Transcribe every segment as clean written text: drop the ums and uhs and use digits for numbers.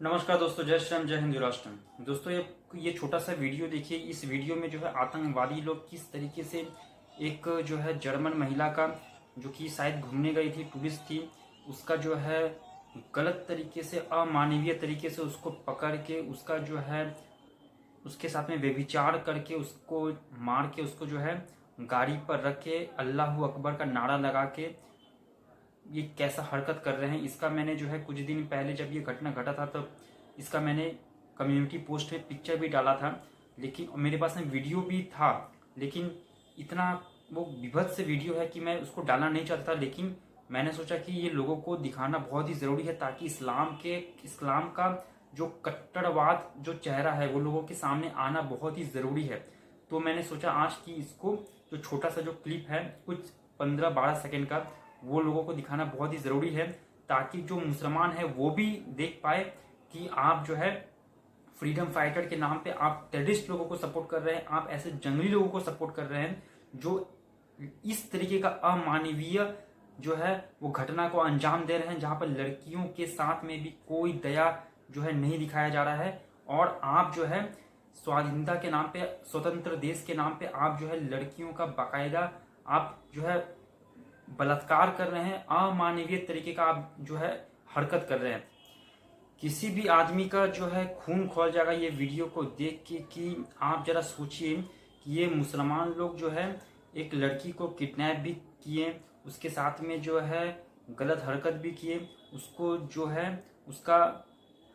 नमस्कार दोस्तों, जय श्री राम, जय हिंद, राष्ट्र। दोस्तों ये छोटा सा वीडियो देखिए। इस वीडियो में जो है आतंकवादी लोग किस तरीके से एक जो है जर्मन महिला का, जो कि शायद घूमने गई थी, टूरिस्ट थी, उसका जो है गलत तरीके से, अमानवीय तरीके से उसको पकड़ के, उसका जो है उसके साथ में व्यभिचार करके, उसको मार के, उसको जो है गाड़ी पर रख के अल्लाह अकबर का नारा लगा के ये कैसा हरकत कर रहे हैं। इसका मैंने जो है कुछ दिन पहले जब ये घटना घटा था तो इसका मैंने कम्युनिटी पोस्ट में पिक्चर भी डाला था, लेकिन मेरे पास में वीडियो भी था, लेकिन इतना वो विभत्स वीडियो है कि मैं उसको डालना नहीं चाहता था। लेकिन मैंने सोचा कि ये लोगों को दिखाना बहुत ही ज़रूरी है, ताकि इस्लाम का जो कट्टरवाद जो चेहरा है वो लोगों के सामने आना बहुत ही ज़रूरी है। तो मैंने सोचा आज कि इसको जो छोटा सा जो क्लिप है, कुछ 15-12 सेकेंड का, वो लोगों को दिखाना बहुत ही ज़रूरी है, ताकि जो मुसलमान है वो भी देख पाए कि आप जो है फ्रीडम फाइटर के नाम पे आप टेररिस्ट लोगों को सपोर्ट कर रहे हैं, आप ऐसे जंगली लोगों को सपोर्ट कर रहे हैं जो इस तरीके का अमानवीय जो है वो घटना को अंजाम दे रहे हैं, जहां पर लड़कियों के साथ में भी कोई दया जो है नहीं दिखाया जा रहा है। और आप जो है स्वाधीनता के नाम पे, स्वतंत्र देश के नाम पे आप जो है लड़कियों का बाकायदा आप जो है बलात्कार कर रहे हैं, अमानवीय तरीके का आप जो है हरकत कर रहे हैं। किसी भी आदमी का जो है खून खौल जाएगा ये वीडियो को देख के, कि आप जरा सोचिए कि ये मुसलमान लोग जो है एक लड़की को किडनैप भी किए, उसके साथ में जो है गलत हरकत भी किए, उसको जो है उसका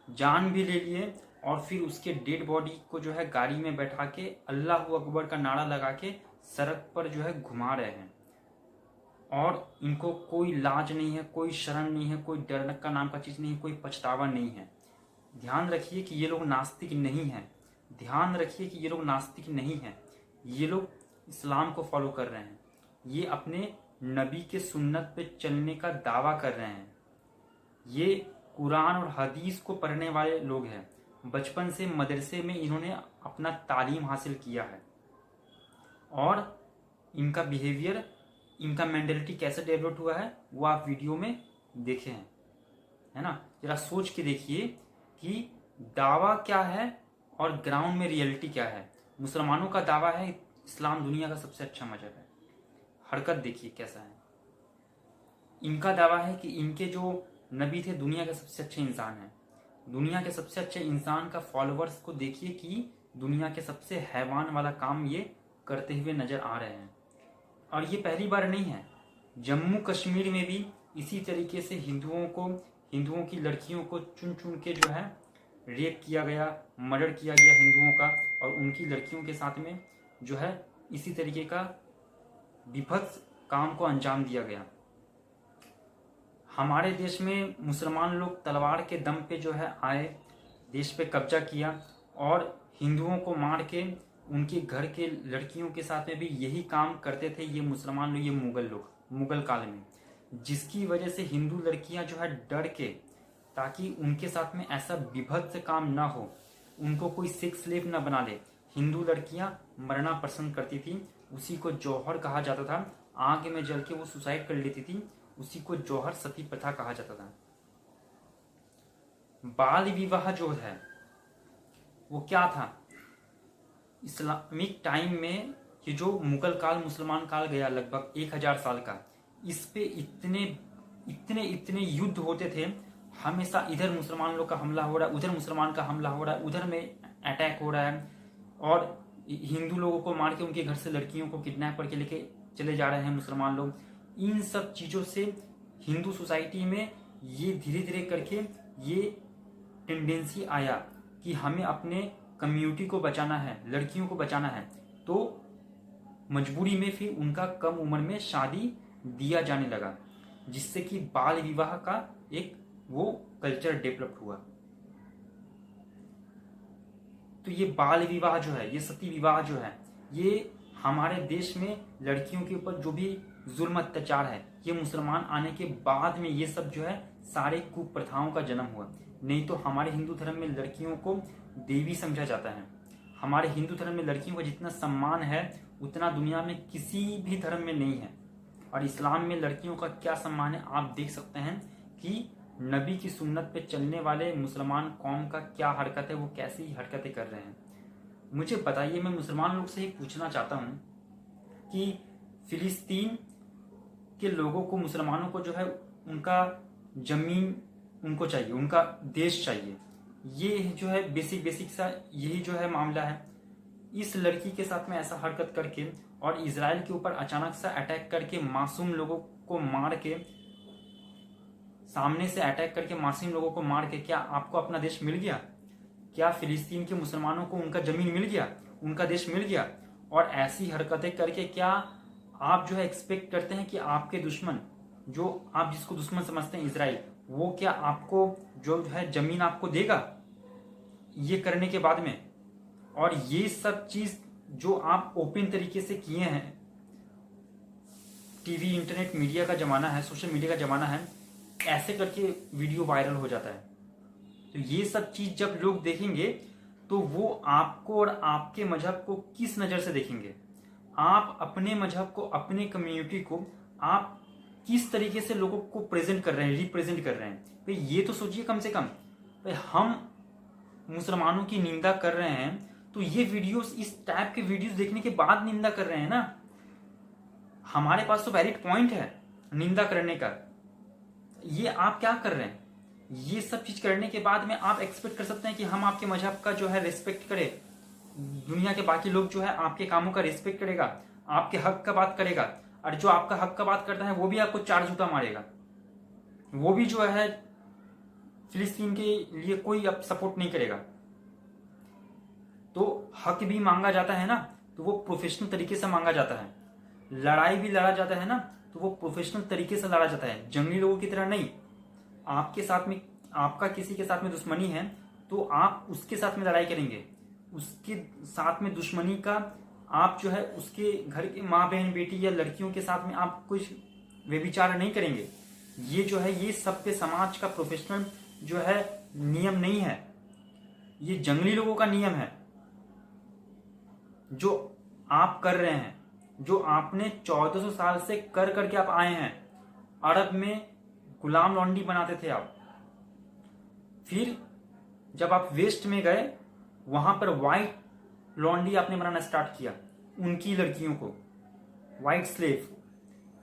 जान भी ले लिए, और फिर उसके डेड बॉडी को जो है गाड़ी में बैठा के अल्लाह अकबर का नारा लगा के सड़क पर जो है घुमा रहे हैं। और इनको कोई लाज नहीं है, कोई शर्म नहीं है, कोई डर का नाम का चीज़ नहीं है, कोई पछतावा नहीं है। ध्यान रखिए कि ये लोग नास्तिक नहीं हैं। ध्यान रखिए कि ये लोग नास्तिक नहीं हैं। ये लोग इस्लाम को फॉलो कर रहे हैं। ये अपने नबी के सुन्नत पे चलने का दावा कर रहे हैं। ये कुरान और हदीस को पढ़ने वाले लोग हैं। बचपन से मदरसे में इन्होंने अपना तालीम हासिल किया है, और इनका बिहेवियर, इनका मेंटेलिटी कैसे डेवलप हुआ है वो आप वीडियो में देखे हैं, है ना। जरा सोच के देखिए कि दावा क्या है और ग्राउंड में रियलिटी क्या है। मुसलमानों का दावा है इस्लाम दुनिया का सबसे अच्छा मजहब है, हरकत देखिए कैसा है। इनका दावा है कि इनके जो नबी थे दुनिया के सबसे अच्छे इंसान हैं। दुनिया के सबसे अच्छे इंसान का फॉलोअर्स को देखिए कि दुनिया के सबसे हैवान वाला काम ये करते हुए नजर आ रहे हैं। और ये पहली बार नहीं है, जम्मू कश्मीर में भी इसी तरीके से हिंदुओं की लड़कियों को चुन चुन के जो है रेप किया गया, मर्डर किया गया हिंदुओं का, और उनकी लड़कियों के साथ में जो है इसी तरीके का विभत्स काम को अंजाम दिया गया। हमारे देश में मुसलमान लोग तलवार के दम पे जो है आए, देश पे कब्जा किया, और हिंदुओं को मार के उनके घर के लड़कियों के साथ में भी यही काम करते थे ये मुसलमान लोग, ये मुगल काल में, जिसकी वजह से हिंदू लड़कियां जो है डर के, ताकि उनके साथ में ऐसा विभत्स काम ना हो, उनको कोई सेक्स स्लेव ना बना ले, हिंदू लड़कियां मरना पसंद करती थी। उसी को जौहर कहा जाता था। आग में जल के वो सुसाइड कर लेती थी, उसी को जौहर सती प्रथा कहा जाता था। बाल विवाह जो है वो क्या था, इस्लामिक टाइम में ये जो मुगल काल, मुसलमान काल गया लगभग 1000 साल का, इस पे इतने युद्ध होते थे। हमेशा इधर मुसलमान लोग का हमला हो रहा है, उधर मुसलमान का हमला हो रहा है, उधर में अटैक हो रहा है, और हिंदू लोगों को मार के उनके घर से लड़कियों को किडनैप करके लेके चले जा रहे हैं मुसलमान लोग। इन सब चीज़ों से हिंदू सोसाइटी में ये धीरे धीरे करके ये टेंडेंसी आया कि हमें अपने कम्युनिटी को बचाना है, लड़कियों को बचाना है। तो मजबूरी में फिर उनका कम उम्र में शादी दिया जाने लगा, जिससे कि बाल विवाह का एक वो कल्चर डेवलप हुआ। तो ये बाल विवाह जो है, ये सती विवाह जो है, ये हमारे देश में लड़कियों के ऊपर जो भी जुल्म अत्याचार है, ये मुसलमान आने के बाद में ये सब जो है सारे कुप्रथाओं का जन्म हुआ। नहीं तो हमारे हिंदू धर्म में लड़कियों को देवी समझा जाता है। हमारे हिंदू धर्म में लड़कियों का जितना सम्मान है उतना दुनिया में किसी भी धर्म में नहीं है। और इस्लाम में लड़कियों का क्या सम्मान है आप देख सकते हैं कि नबी की सुन्नत पे चलने वाले मुसलमान कौम का क्या हरकत है, वो कैसी हरकतें कर रहे हैं। मुझे बताइए, मैं मुसलमान लोग से ही पूछना चाहता हूँ कि फिलिस्तीन के लोगों को, मुसलमानों को जो है उनका जमीन उनको चाहिए, उनका देश चाहिए। ये जो है बेसिक सा यही जो है मामला है। इस लड़की के साथ में ऐसा हरकत करके और इजराइल के ऊपर अचानक सा अटैक करके मासूम लोगों को मार के, सामने से अटैक करके मासूम लोगों को मार के, क्या आपको अपना देश मिल गया? क्या फिलिस्तीन के मुसलमानों को उनका जमीन मिल गया, उनका देश मिल गया? और ऐसी हरकतें करके क्या आप जो है एक्सपेक्ट करते हैं कि आपके दुश्मन, जो आप जिसको दुश्मन समझते हैं इजराइल, वो क्या आपको जो है जमीन आपको देगा ये करने के बाद में? और ये सब चीज जो आप ओपन तरीके से किए हैं, टीवी इंटरनेट मीडिया का जमाना है, सोशल मीडिया का जमाना है, ऐसे करके वीडियो वायरल हो जाता है। तो ये सब चीज जब लोग देखेंगे तो वो आपको और आपके मजहब को किस नजर से देखेंगे? आप अपने मजहब को, अपने कम्युनिटी को आप किस तरीके से लोगों को प्रेजेंट कर रहे हैं, रिप्रेजेंट कर रहे हैं? भाई ये तो सोचिए कम से कम। भाई हम मुसलमानों की निंदा कर रहे हैं तो ये वीडियोस, इस टाइप के वीडियोस देखने के बाद निंदा कर रहे हैं ना। हमारे पास तो वैलिड पॉइंट है निंदा करने का। ये आप क्या कर रहे हैं? ये सब चीज करने के बाद में आप एक्सपेक्ट कर सकते हैं कि हम आपके मजहब का जो है रिस्पेक्ट करें, दुनिया के बाकी लोग जो है आपके कामों का रिस्पेक्ट करेगा, आपके हक का बात करेगा, और जो आपका हक का बात करता है वो भी आपको चार जूता मारेगा। वो भी जो है फिलिस्तीन के लिए कोई अब सपोर्ट नहीं करेगा। तो हक भी मांगा जाता है ना, तो वो प्रोफेशनल तरीके से मांगा जाता है। लड़ाई भी लड़ा जाता है ना, तो वो प्रोफेशनल तरीके से लड़ा जाता है, जंगली लोगों की तरह नहीं। आपके साथ में, आपका किसी के साथ में दुश्मनी है तो आप उसके साथ में लड़ाई करेंगे, उसके साथ में दुश्मनी का आप जो है उसके घर के माँ बहन बेटी या लड़कियों के साथ में आप कुछ व्यभिचार नहीं करेंगे। ये जो है ये सब पे समाज का प्रोफेशनल जो है नियम नहीं है, ये जंगली लोगों का नियम है जो आप कर रहे हैं, जो आपने 1400 साल से कर करके आप आए हैं। अरब में गुलाम लॉन्डी बनाते थे आप, फिर जब आप वेस्ट में गए वहां पर व्हाइट लॉन्डी आपने बनाना स्टार्ट किया, उनकी लड़कियों को, व्हाइट स्लेव।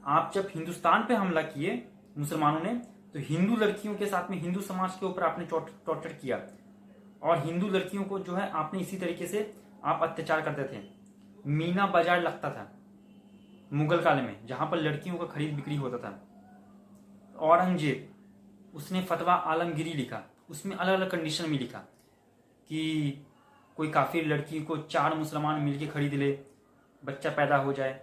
आप जब हिंदुस्तान पे हमला किए मुसलमानों ने, तो हिंदू लड़कियों के साथ में, हिंदू समाज के ऊपर आपने टॉर्चर किया, और हिंदू लड़कियों को जो है आपने इसी तरीके से आप अत्याचार करते थे। मीना बाजार लगता था मुगल काल में, जहां पर लड़कियों का खरीद बिक्री होता था। औरंगजेब, उसने फतवा आलमगिरी लिखा, उसमें अलग अलग कंडीशन में लिखा कि कोई काफिर लड़की को 4 मुसलमान मिलके खरीद ले, बच्चा पैदा हो जाए,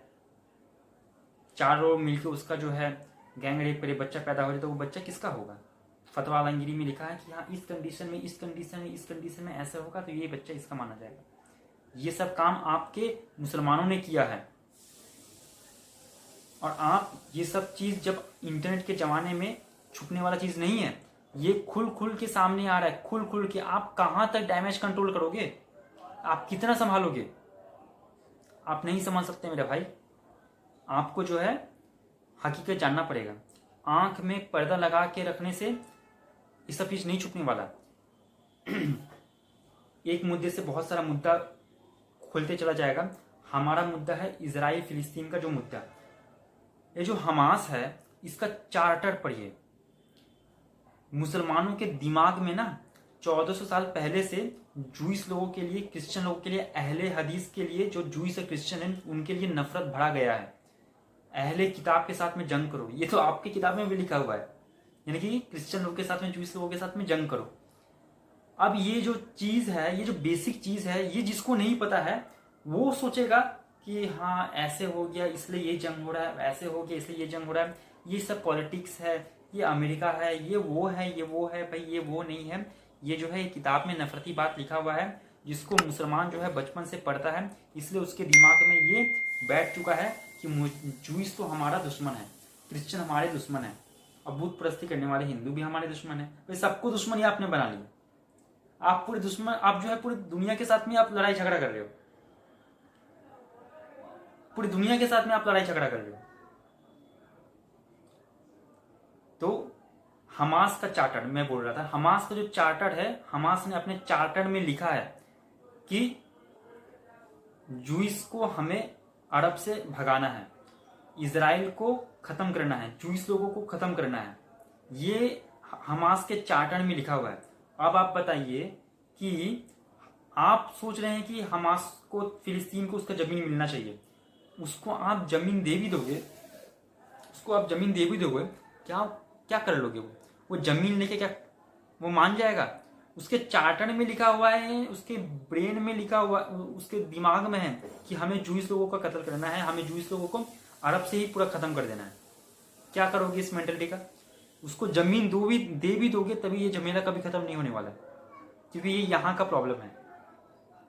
4 लोग मिलके उसका जो है गैंग रेप करे, बच्चा पैदा हो जाए, तो वो बच्चा किसका होगा? फतवा आलमगिरी में लिखा है कि हाँ इस कंडीशन में, इस कंडीशन में, इस कंडीशन में ऐसा होगा तो ये बच्चा इसका माना जाएगा। ये सब काम आपके मुसलमानों ने किया है। और आप ये सब चीज जब इंटरनेट के जमाने में छुपने वाला चीज नहीं है, ये खुल खुल के सामने आ रहा है, खुल खुल के। आप कहां तक डैमेज कंट्रोल करोगे? आप कितना संभालोगे? आप नहीं संभाल सकते मेरे भाई। आपको जो है हकीकत जानना पड़ेगा। आंख में पर्दा लगा के रखने से ये सब चीज नहीं छुपने वाला। एक मुद्दे से बहुत सारा मुद्दा खुलते चला जाएगा। हमारा मुद्दा है इजराइल फिलिस्तीन का जो मुद्दा। ये जो हमास है, इसका चार्टर पढ़िए। मुसलमानों के दिमाग में ना 1400 साल पहले से जूइस लोगों के लिए, क्रिश्चियन लोगों के लिए, अहले हदीस के लिए, जो जूइस और क्रिश्चियन हैं उनके लिए नफरत भरा गया है। अहले किताब के साथ में जंग करो, ये तो आपकी किताब में भी लिखा हुआ है, यानी कि क्रिश्चियन लोगों के साथ में, जूइस लोगों के साथ में जंग करो। अब ये जो चीज है, ये जो बेसिक चीज है, ये जिसको नहीं पता है वो सोचेगा कि हाँ ऐसे हो गया इसलिए ये जंग हो रहा है, ऐसे हो गया इसलिए ये जंग हो रहा है, ये सब पॉलिटिक्स है, ये अमेरिका है, ये वो है, ये वो है। भाई ये वो नहीं है, ये जो है किताब में नफरती बात लिखा हुआ है, जिसको मुसलमान जो है बचपन से पढ़ता है, इसलिए उसके दिमाग में ये बैठ चुका है कि जूइस तो हमारा दुश्मन है, क्रिश्चियन हमारे दुश्मन है, अब बुत परस्ती करने वाले हिंदू भी हमारे दुश्मन है। भाई सबको दुश्मन ही आपने बना लिया। आप पूरे दुश्मन, आप जो है पूरी दुनिया के साथ में आप लड़ाई झगड़ा कर रहे हो, पूरी दुनिया के साथ में आप लड़ाई झगड़ा कर रहे हो। तो हमास का चार्टर मैं बोल रहा था, हमास का जो चार्टर है, हमास ने अपने चार्टर में लिखा है कि जूइस को हमें अरब से भगाना है, इजराइल को खत्म करना है, जूइस लोगों को खत्म करना है। ये हमास के चार्टर में लिखा हुआ है। अब आप बताइए कि आप सोच रहे हैं कि हमास को, फिलिस्तीन को उसका जमीन मिलना चाहिए, उसको आप जमीन दे भी दोगे, उसको आप जमीन दे भी दोगे, क्या क्या कर लोगे? वो जमीन लेके क्या वो मान जाएगा? उसके चार्टर में लिखा हुआ है, उसके ब्रेन में लिखा हुआ, उसके दिमाग में है कि हमें जूइस लोगों का कत्ल करना है, हमें जूइस लोगों को अरब से ही पूरा खत्म कर देना है। क्या करोगे इस मेंटलिटी का? उसको जमीन दे भी दोगे तभी ये झमेला कभी खत्म नहीं होने वाला, क्योंकि ये यहाँ का प्रॉब्लम है,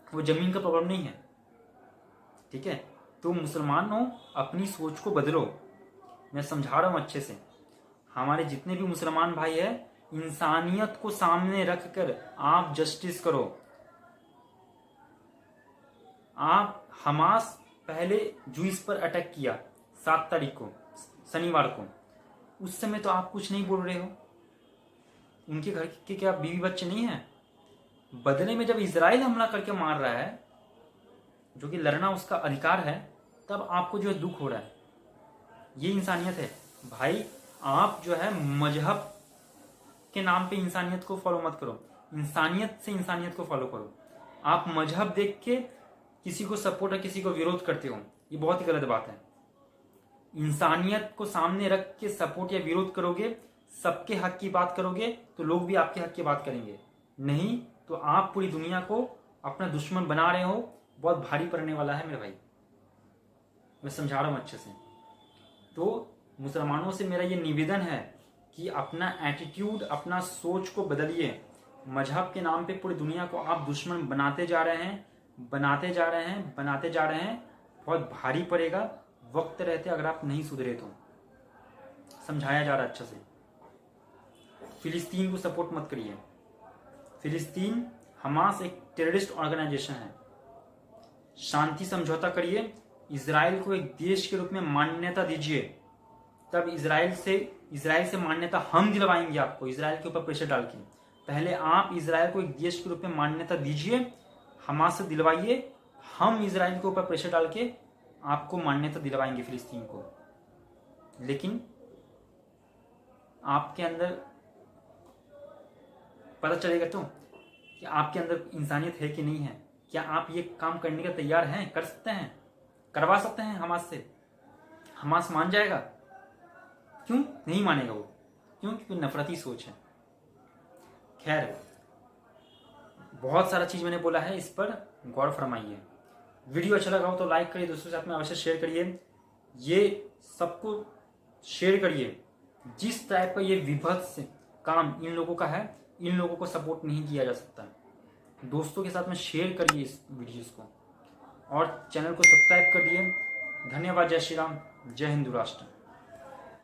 वो जमीन का प्रॉब्लम नहीं है। ठीक है, तो मुसलमानों अपनी सोच को बदलो। मैं समझा रहा हूं अच्छे से। हमारे जितने भी मुसलमान भाई है, इंसानियत को सामने रखकर आप जस्टिस करो। आप हमास पहले जूइस पर अटैक किया 7 तारीख को, शनिवार को, उस समय तो आप कुछ नहीं बोल रहे हो। उनके घर के क्या बीवी बच्चे नहीं हैं? बदले में जब इजराइल हमला करके मार रहा है, जो कि लड़ना उसका अधिकार है, तब आपको जो है दुख हो रहा है। ये इंसानियत है भाई। आप जो है मजहब के नाम पे इंसानियत को फॉलो मत करो, इंसानियत से इंसानियत को फॉलो करो। आप मजहब देख के किसी को सपोर्ट और किसी को विरोध करते हो, ये बहुत ही गलत बात है। इंसानियत को सामने रख के सपोर्ट या विरोध करोगे, सबके हक की बात करोगे, तो लोग भी आपके हक की बात करेंगे। नहीं तो आप पूरी दुनिया को अपना दुश्मन बना रहे हो। बहुत भारी पड़ने वाला है मेरे भाई, मैं समझा रहा हूं अच्छे से। तो मुसलमानों से मेरा ये निवेदन है कि अपना एटीट्यूड, अपना सोच को बदलिए। मजहब के नाम पे पूरी दुनिया को आप दुश्मन बनाते जा रहे हैं, बनाते जा रहे हैं, बनाते जा रहे हैं। बहुत भारी पड़ेगा वक्त रहते, अगर आप नहीं सुधरे तो। समझाया जा रहा है अच्छे से। फिलिस्तीन को सपोर्ट मत करिए। फिलिस्तीन, हमास एक टेररिस्ट ऑर्गेनाइजेशन है। शांति समझौता करिए, इजराइल को एक देश के रूप में मान्यता दीजिए, तब इजराइल से मान्यता हम दिलवाएंगे आपको, इजराइल के ऊपर प्रेशर डाल के। पहले आप इजराइल को एक देश के रूप में मान्यता दीजिए, हमास से दिलवाइए, हम इजराइल के ऊपर प्रेशर डाल के आपको मान्यता दिलवाएंगे फिलिस्तीन को। लेकिन आपके अंदर पता चलेगा तो कि आपके अंदर इंसानियत है कि नहीं है। क्या आप ये काम करने के तैयार हैं? कर सकते हैं? करवा सकते हैं हमास से? हमास मान जाएगा? क्यों नहीं मानेगा वो? क्यों? क्योंकि नफरती सोच है। खैर, बहुत सारा चीज मैंने बोला है, इस पर गौर फरमाइए। वीडियो अच्छा लगा हो तो लाइक करिए, दोस्तों के साथ में अवश्य शेयर करिए। ये सबको शेयर करिए। जिस टाइप का ये विभत्स काम इन लोगों का है, इन लोगों को सपोर्ट नहीं किया जा सकता। दोस्तों के साथ में शेयर करिए इस वीडियोस को, और चैनल को सब्सक्राइब कर दिए। धन्यवाद। जय श्री राम, जय हिंदू राष्ट्र।